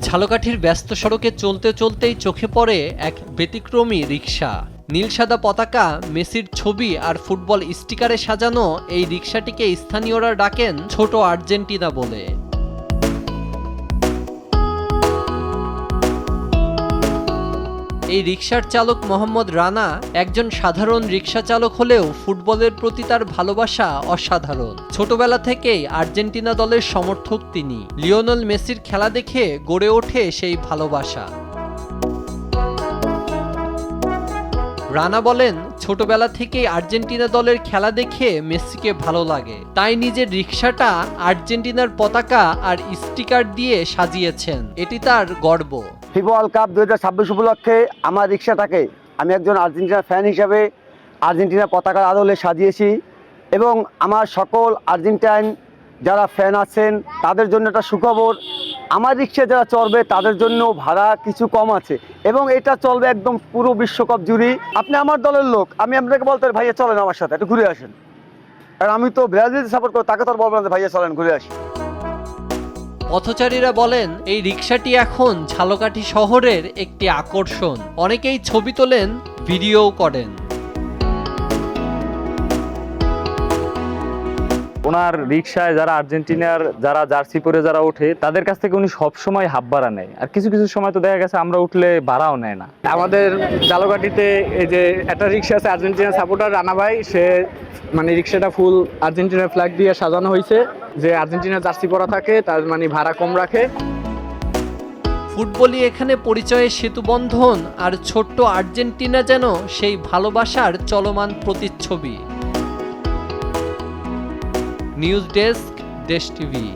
ঝালকাঠির ব্যস্ত সড়কে চলতে চলতেই চোখে পড়ে এক ব্যতিক্রমী রিকশা। নীল সাদা পতাকা, মেসির ছবি আর ফুটবল স্টিকারে সাজানো এই রিকশাটিকে স্থানীয়রা ডাকেন ছোট আর্জেন্টিনা বলে। এই রিকশার চালক মোহাম্মদ রানা একজন সাধারণ রিকশা চালক হলেও ফুটবলের প্রতি তার ভালোবাসা অসাধারণ। ছোটবেলা থেকেই আর্জেন্টিনা দলের সমর্থক তিনি। লিওনেল মেসির খেলা দেখে গড়ে ওঠে সেই ভালোবাসা। রানা বলেন, ছোটবেলা থেকেই আর্জেন্টিনা দলের খেলা দেখে মেসিকে ভালো লাগে, তাই নিজের রিকশাটা আর্জেন্টিনার পতাকা আর স্টিকার দিয়ে সাজিয়েছেন। এটি তার গর্ব। ফিফা ওয়ার্ল্ড কাপ 2026 উপলক্ষে আমার রিকশাটাকে আমি একজন আর্জেন্টিনা ফ্যান হিসাবে আর্জেন্টিনার পতাকার আদলে সাজিয়েছি এবং আমার সকল আর্জেন্টাইন যারা ফ্যান আছেন তাদের জন্য একটা সুখবর, আমার রিকশা যারা চলবে তাদের জন্য ভাড়া কিছু কম আছে এবং এটা চলবে একদম পুরো বিশ্বকাপ জুড়ে। আপনি আমার দলের লোক, আমি আপনাকে বলতে পারি ভাইয়া চলেন আমার সাথে একটু ঘুরে আসেন, কারণ আমি তো ব্রাজিল সাপোর্ট করি, তাকে তো আর বলবো না ভাইয়া চলেন ঘুরে আসি। পথচারীরা বলেন, এই রিকশাটি এখন ঝালকাঠি শহরের একটি আকর্ষণ। অনেকেই ছবি তোলেন, ভিডিও করেন। ওনার রিকশায় যারা আর্জেন্টিনার যারা জার্সি পরে যারা ওঠে তাদের কাছ থেকে উনি সবসময় হাফ ভাড়া নেয়, আর কিছু কিছু সময় তো দেখা গেছে আমরা উঠলে ভাড়াও নেয় না। আমাদের ঝালকাঠিতে এই যে একটা রিকশা আছে আর্জেন্টিনা সাপোর্টার রানা ভাই, সে মানে রিকশাটা ফুল আর্জেন্টিনার ফ্ল্যাগ দিয়ে সাজানো হয়েছে, যে আর্জেন্টিনার জার্সি পরা থাকে তার মানে ভাড়া কম রাখে। ফুটবলই এখানে পরিচয়ের সেতুবন্ধন, আর ছোট্ট আর্জেন্টিনা যেন সেই ভালোবাসার চলমান প্রতিচ্ছবি। নিউজ ডেস্ক, দেশ টিভি।